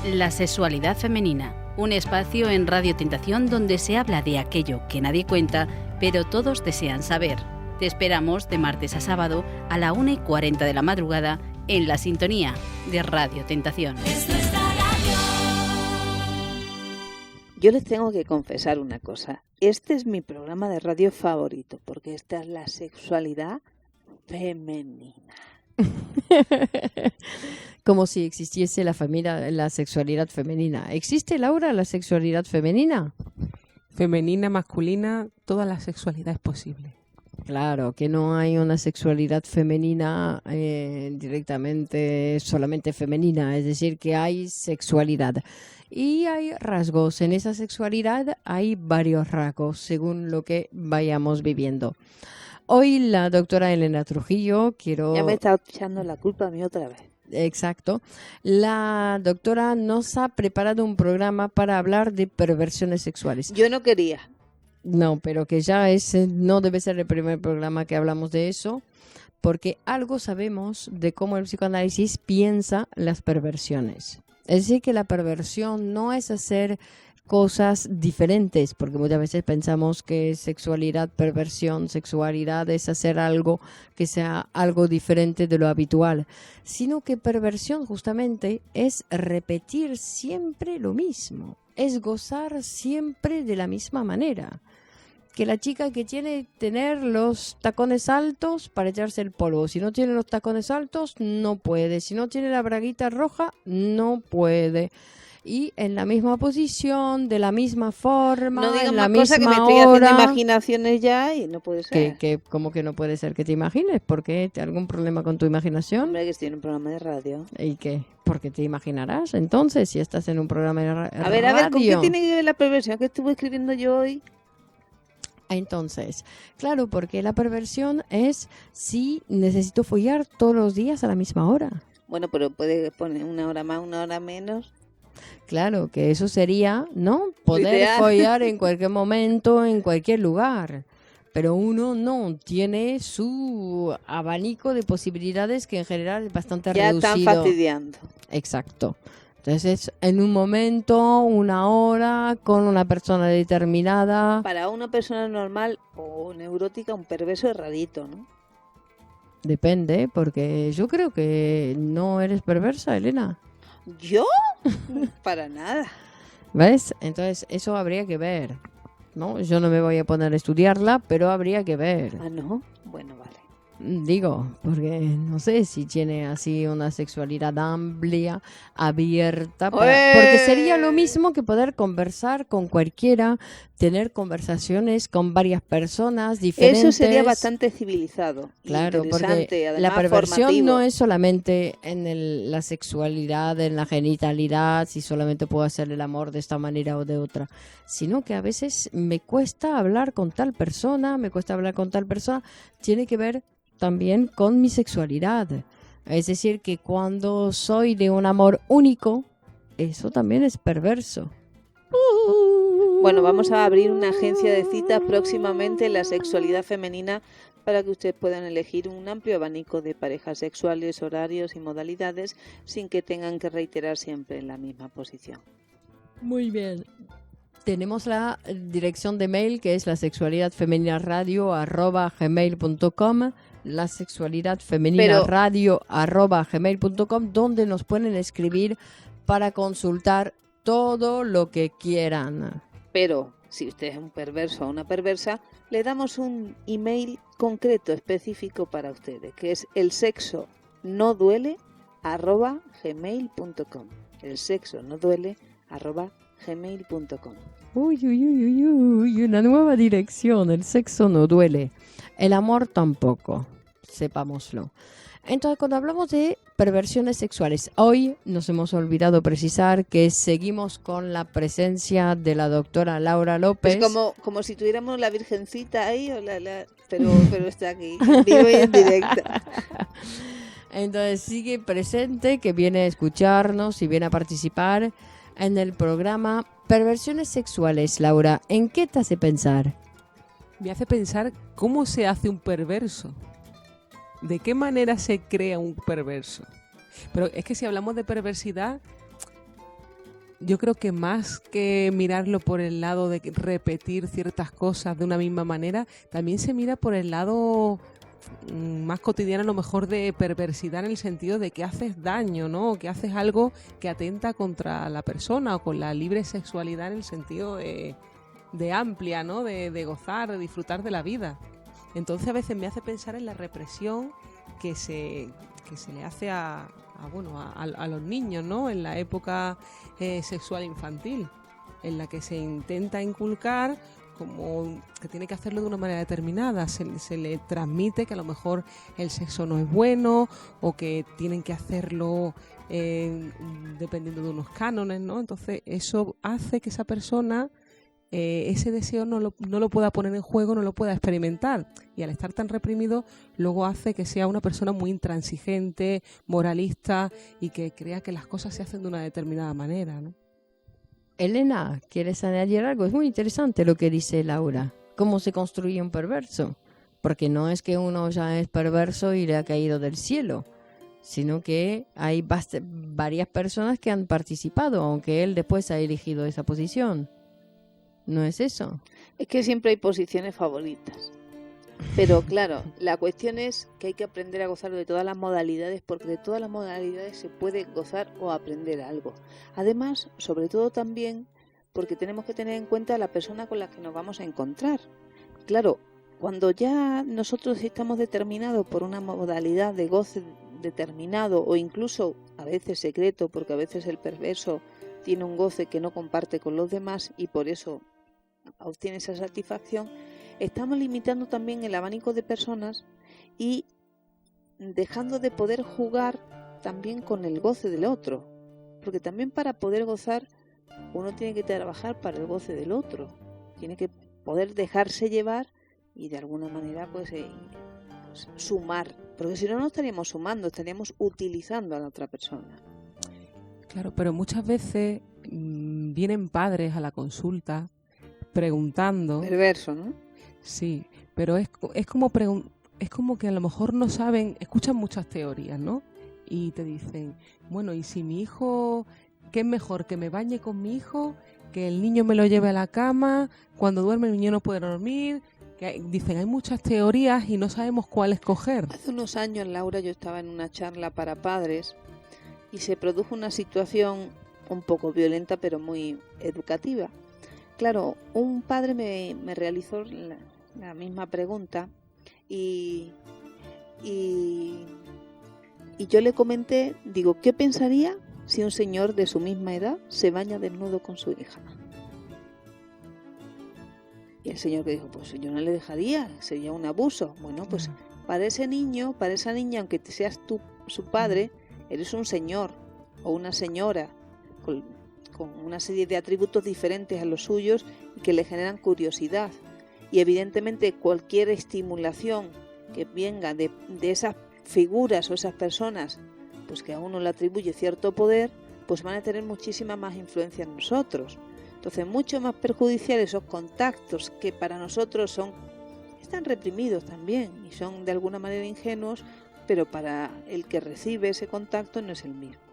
La sexualidad femenina, un espacio en Radio Tentación donde se habla de aquello que nadie cuenta, pero todos desean saber. Te esperamos de martes a sábado a la 1:40 de la madrugada en la sintonía de Radio Tentación. Yo les tengo que confesar una cosa. Este es mi programa de radio favorito, porque esta es la sexualidad femenina. Como si existiese la sexualidad femenina. ¿Existe, Laura, la sexualidad femenina? Femenina, masculina, toda la sexualidad es posible. Claro, que no hay una sexualidad femenina directamente solamente femenina, es decir, que hay sexualidad. Y hay rasgos, en esa sexualidad hay varios rasgos según lo que vayamos viviendo. Hoy la doctora Elena Trujillo, Ya me está echando la culpa a mí otra vez. Exacto. La doctora nos ha preparado un programa para hablar de perversiones sexuales. Yo no quería. No, pero que ya no debe ser el primer programa que hablamos de eso, porque algo sabemos de cómo el psicoanálisis piensa las perversiones. Es decir, que la perversión no es hacer cosas diferentes, porque muchas veces pensamos que sexualidad, perversión, sexualidad es hacer algo que sea algo diferente de lo habitual, sino que perversión justamente es repetir siempre lo mismo, es gozar siempre de la misma manera. Que la chica que tener los tacones altos para echarse el polvo. Si no tiene los tacones altos, no puede. Si no tiene la braguita roja, no puede. Y en la misma posición, de la misma forma, no digas en la más cosa, misma que me estoy hora. haciendo imaginaciones ya y no puede ser. ¿Cómo que no puede ser que te imagines? ¿Por qué? ¿Algún problema con tu imaginación? Hombre, que estoy en un programa de radio. ¿Y qué? ¿Por qué te imaginarás entonces si estás en un programa de radio? A ver, ¿con qué tiene que ver la perversión que estuve escribiendo yo hoy? Entonces, claro, porque la perversión es si necesito follar todos los días a la misma hora. Bueno, pero puede poner una hora más, una hora menos. Claro, que eso sería, ¿no? Poder Ideal. follar en cualquier momento, en cualquier lugar. Pero uno no, tiene su abanico de posibilidades que en general es bastante reducido. Ya están fastidiando. Exacto. Entonces, en un momento, una hora, con una persona determinada. Para una persona normal o neurótica, un perverso es rarito, ¿no? Depende, porque yo creo que no eres perversa, Elena. ¿Yo? Para nada. ¿Ves? Entonces, eso habría que ver, ¿no? Yo no me voy a poner a estudiarla, pero habría que ver. Ah, ¿no? Bueno, vale. Digo, porque no sé si tiene así una sexualidad amplia, abierta, porque sería lo mismo que poder conversar con cualquiera, tener conversaciones con varias personas diferentes. Eso sería bastante civilizado. Claro, interesante, porque además la perversión formativo. no es solamente en la sexualidad, en la genitalidad, si solamente puedo hacer el amor de esta manera o de otra, sino que a veces me cuesta hablar con tal persona, tiene que ver también con mi sexualidad. Es decir, que cuando soy de un amor único, eso también es perverso. Bueno, vamos a abrir una agencia de citas próximamente en la sexualidad femenina para que ustedes puedan elegir un amplio abanico de parejas sexuales, horarios y modalidades sin que tengan que reiterar siempre en la misma posición. Muy bien. Tenemos la dirección de mail que es lasexualidadfemeninaradio@gmail.com, lasexualidadfemeninaradio@gmail.com, donde nos pueden escribir para consultar todo lo que quieran. Pero si usted es un perverso o una perversa, le damos un email concreto, específico para ustedes, que es elsexonoduele@gmail.com. elsexonoduele@gmail.com. Uy, una nueva dirección. El sexo no duele. El amor tampoco. Sepámoslo. Entonces, cuando hablamos de perversiones sexuales, hoy nos hemos olvidado precisar que seguimos con la presencia de la doctora Laura López. Es como si tuviéramos la virgencita ahí, pero está aquí, en vivo y en directo. Entonces, sigue presente, que viene a escucharnos y viene a participar en el programa Perversiones Sexuales. Laura, ¿en qué te hace pensar? Me hace pensar cómo se hace un perverso. ¿De qué manera se crea un perverso? Pero es que si hablamos de perversidad, yo creo que más que mirarlo por el lado de repetir ciertas cosas de una misma manera, también se mira por el lado más cotidiano, a lo mejor, de perversidad, en el sentido de que haces daño, ¿no? O que haces algo que atenta contra la persona, o con la libre sexualidad en el sentido de amplia, ¿no? De gozar, de disfrutar de la vida. Entonces a veces me hace pensar en la represión que se le hace a los niños, ¿no? En la época sexual infantil, en la que se intenta inculcar como que tiene que hacerlo de una manera determinada. Se le transmite que a lo mejor el sexo no es bueno, o que tienen que hacerlo dependiendo de unos cánones, ¿no? Entonces eso hace que esa persona ese deseo no lo pueda poner en juego, no lo pueda experimentar, y al estar tan reprimido luego hace que sea una persona muy intransigente, moralista, y que crea que las cosas se hacen de una determinada manera, ¿no? Elena, ¿quieres añadir algo? Es muy interesante lo que dice Laura. ¿Cómo se construye un perverso? Porque no es que uno ya es perverso y le ha caído del cielo, sino que hay varias personas que han participado, aunque él después ha elegido esa posición. ¿No es eso? Es que siempre hay posiciones favoritas. Pero claro, la cuestión es que hay que aprender a gozar de todas las modalidades, porque de todas las modalidades se puede gozar o aprender algo. Además, sobre todo también, porque tenemos que tener en cuenta la persona con la que nos vamos a encontrar. Claro, cuando ya nosotros estamos determinados por una modalidad de goce determinado, o incluso a veces secreto, porque a veces el perverso tiene un goce que no comparte con los demás y por eso obtiene esa satisfacción, estamos limitando también el abanico de personas y dejando de poder jugar también con el goce del otro, porque también para poder gozar uno tiene que trabajar para el goce del otro, tiene que poder dejarse llevar y de alguna manera pues sumar, porque si no estaríamos sumando, estaríamos utilizando a la otra persona. Claro, pero muchas veces vienen padres a la consulta preguntando. Perverso, ¿no? Sí, pero es como que a lo mejor no saben, escuchan muchas teorías, ¿no? Y te dicen, bueno, ¿y si mi hijo, qué es mejor, que me bañe con mi hijo, que el niño me lo lleve a la cama, cuando duerme el niño no puede dormir? Dicen, hay muchas teorías y no sabemos cuál escoger. Hace unos años, Laura, yo estaba en una charla para padres y se produjo una situación un poco violenta, pero muy educativa. Claro, un padre me realizó la misma pregunta y yo le comenté, digo, ¿qué pensaría si un señor de su misma edad se baña desnudo con su hija? Y el señor que dijo, pues yo no le dejaría, sería un abuso. Bueno, pues para ese niño, para esa niña, aunque seas tú su padre, eres un señor o una señora con una serie de atributos diferentes a los suyos y que le generan curiosidad. Y evidentemente cualquier estimulación que venga de esas figuras o esas personas, pues que a uno le atribuye cierto poder, pues van a tener muchísima más influencia en nosotros. Entonces, mucho más perjudiciales esos contactos que para nosotros están reprimidos también y son de alguna manera ingenuos, pero para el que recibe ese contacto no es el mismo.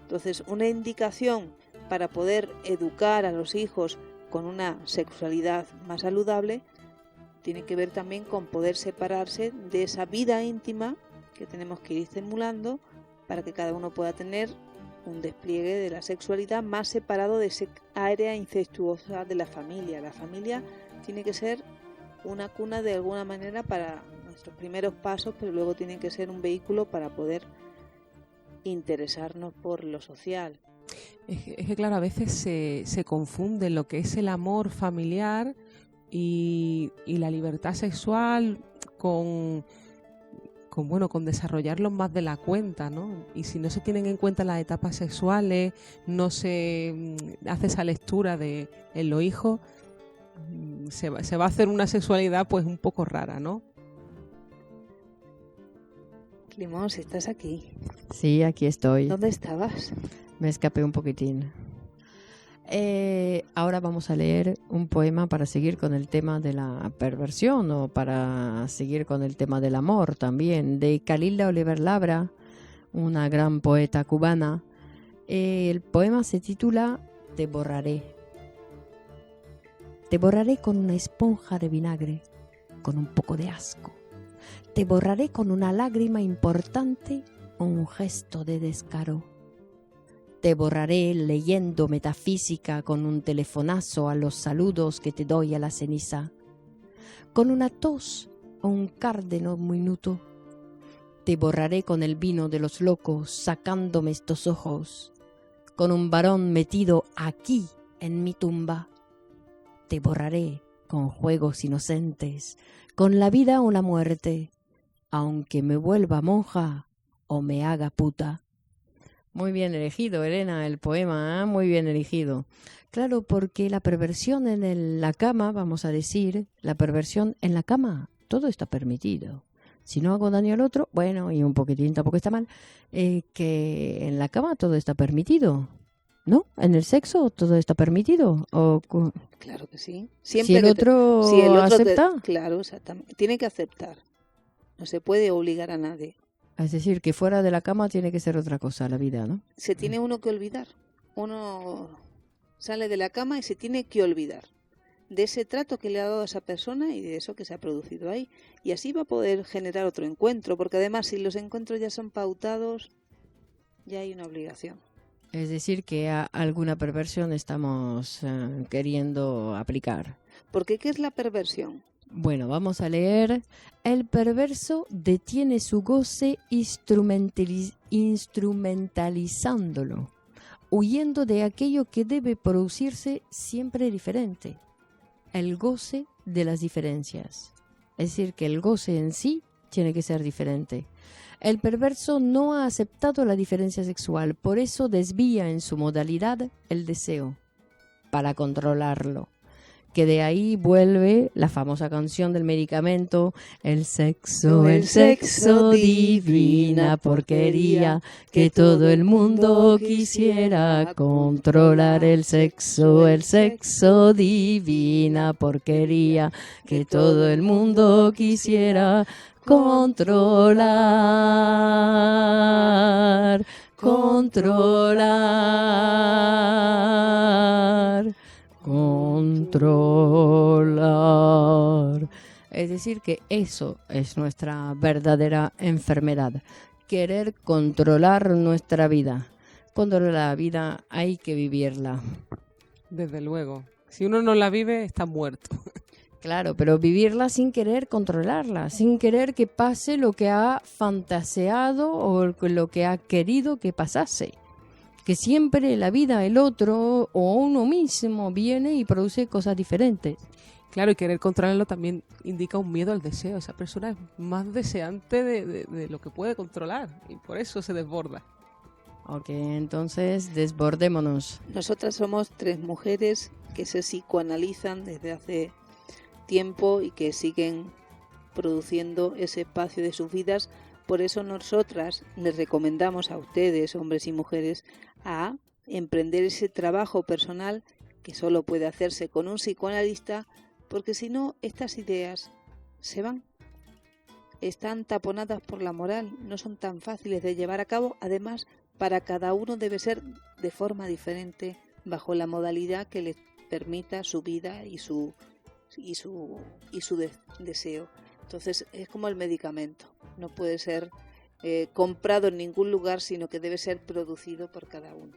Entonces, una indicación para poder educar a los hijos con una sexualidad más saludable tiene que ver también con poder separarse de esa vida íntima que tenemos que ir estimulando para que cada uno pueda tener un despliegue de la sexualidad más separado de esa área incestuosa de la familia. La familia tiene que ser una cuna de alguna manera para nuestros primeros pasos, pero luego tiene que ser un vehículo para poder interesarnos por lo social. Es que claro, a veces se confunde lo que es el amor familiar y la libertad sexual con desarrollarlo más de la cuenta, ¿no? Y si no se tienen en cuenta las etapas sexuales, no se hace esa lectura en los hijos, se va a hacer una sexualidad pues un poco rara, ¿no? Limón, ¿estás aquí? Sí, aquí estoy. ¿Dónde estabas? Me escapé un poquitín. Ahora vamos a leer un poema para seguir con el tema de la perversión o para seguir con el tema del amor también, de Calilda Oliver Labra, una gran poeta cubana. El poema se titula te borraré. Te borraré con una esponja de vinagre, con un poco de asco. Te borraré con una lágrima importante o un gesto de descaro. Te borraré leyendo metafísica con un telefonazo a los saludos que te doy a la ceniza, con una tos o un cárdeno minuto. Te borraré con el vino de los locos sacándome estos ojos, con un varón metido aquí en mi tumba. Te borraré con juegos inocentes, con la vida o la muerte, aunque me vuelva monja o me haga puta. Muy bien elegido, Elena, el poema, ¿eh? Muy bien elegido. Claro, porque la perversión en la cama, vamos a decir, la perversión en la cama, todo está permitido. Si no hago daño al otro, bueno, y un poquitín tampoco está mal, que en la cama todo está permitido, ¿no? En el sexo todo está permitido. Claro que sí. Si el otro acepta. Claro, exactamente. Tiene que aceptar. No se puede obligar a nadie. Es decir, que fuera de la cama tiene que ser otra cosa la vida, ¿no? Se tiene uno que olvidar. Uno sale de la cama y se tiene que olvidar de ese trato que le ha dado a esa persona y de eso que se ha producido ahí. Y así va a poder generar otro encuentro, porque además si los encuentros ya son pautados, ya hay una obligación. Es decir, que alguna perversión estamos queriendo aplicar. ¿Por qué? ¿Qué es la perversión? Bueno, vamos a leer. El perverso detiene su goce instrumentalizándolo, huyendo de aquello que debe producirse siempre diferente. El goce de las diferencias. Es decir, que el goce en sí tiene que ser diferente. El perverso no ha aceptado la diferencia sexual, por eso desvía en su modalidad el deseo, para controlarlo. Que de ahí vuelve la famosa canción del medicamento, el sexo, divina porquería, que todo el mundo quisiera controlar el sexo, divina porquería, que todo el mundo quisiera controlar. Es decir, que eso es nuestra verdadera enfermedad, querer controlar nuestra vida. Controlar la vida hay que vivirla. Desde luego. Si uno no la vive, está muerto. Claro, pero vivirla sin querer controlarla, sin querer que pase lo que ha fantaseado o lo que ha querido que pasase. Que siempre la vida, el otro o uno mismo viene y produce cosas diferentes. Claro, y querer controlarlo también indica un miedo al deseo. Esa persona es más deseante de lo que puede controlar y por eso se desborda. Ok, entonces desbordémonos. Nosotras somos 3 mujeres que se psicoanalizan desde hace tiempo y que siguen produciendo ese espacio de sus vidas. Por eso nosotras les recomendamos a ustedes, hombres y mujeres, a emprender ese trabajo personal que solo puede hacerse con un psicoanalista, porque si no, estas ideas se van. Están taponadas por la moral, no son tan fáciles de llevar a cabo. Además, para cada uno debe ser de forma diferente, bajo la modalidad que les permita su vida y su deseo. Entonces es como el medicamento, no puede ser comprado en ningún lugar, sino que debe ser producido por cada uno.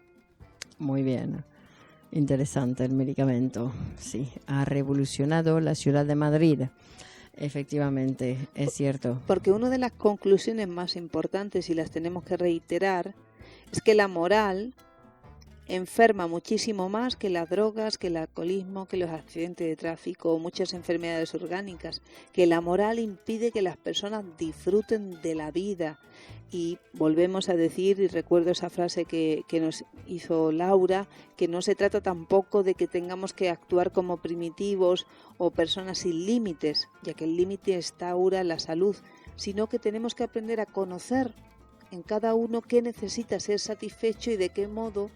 Muy bien, interesante el medicamento. Sí, ha revolucionado la ciudad de Madrid. Efectivamente, es cierto. Porque una de las conclusiones más importantes, y las tenemos que reiterar, es que la moral enferma muchísimo más que las drogas, que el alcoholismo, que los accidentes de tráfico o muchas enfermedades orgánicas, que la moral impide que las personas disfruten de la vida. Y volvemos a decir, y recuerdo esa frase que nos hizo Laura, que no se trata tampoco de que tengamos que actuar como primitivos o personas sin límites, ya que el límite instaura la salud, sino que tenemos que aprender a conocer en cada uno qué necesita ser satisfecho y de qué modo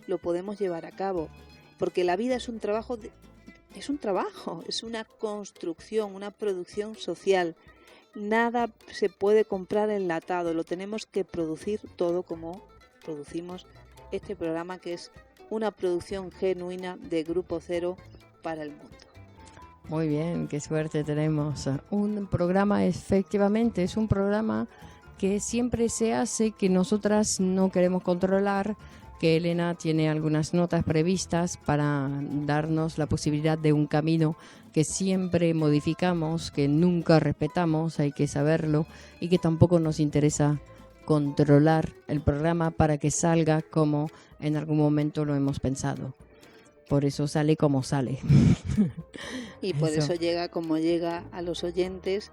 lo podemos llevar a cabo, porque la vida es un trabajo, es una construcción, una producción social. Nada se puede comprar enlatado, lo tenemos que producir todo como producimos este programa, que es una producción genuina de Grupo Cero para el mundo. Muy bien, qué suerte tenemos. Un programa, efectivamente, es un programa que siempre se hace, que nosotras no queremos controlar, que Elena tiene algunas notas previstas para darnos la posibilidad de un camino que siempre modificamos, que nunca respetamos, hay que saberlo, y que tampoco nos interesa controlar el programa para que salga como en algún momento lo hemos pensado. Por eso sale como sale. Y por eso llega como llega a los oyentes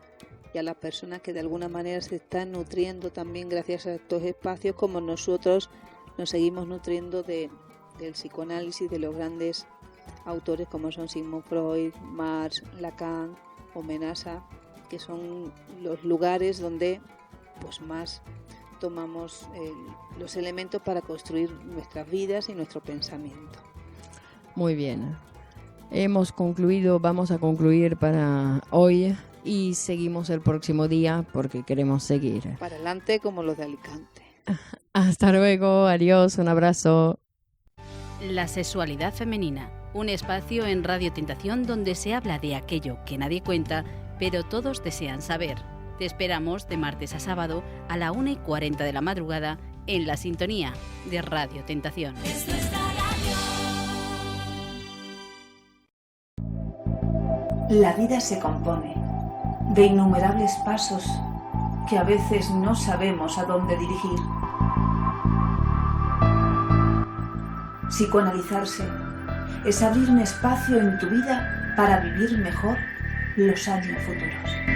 y a las personas que de alguna manera se están nutriendo también gracias a estos espacios, como nosotros nos seguimos nutriendo del psicoanálisis de los grandes autores como son Sigmund Freud, Marx, Lacan o Menasa, que son los lugares donde pues más tomamos los elementos para construir nuestras vidas y nuestro pensamiento. Muy bien. Hemos concluido, vamos a concluir para hoy y seguimos el próximo día porque queremos seguir. Para adelante como los de Alicante. Hasta luego, adiós, un abrazo. La sexualidad femenina, un espacio en Radio Tentación donde se habla de aquello que nadie cuenta, pero todos desean saber. Te esperamos de martes a sábado a la 1:40 de la madrugada en la sintonía de Radio Tentación. La vida se compone de innumerables pasos que a veces no sabemos a dónde dirigir. Psicoanalizarse es abrir un espacio en tu vida para vivir mejor los años futuros.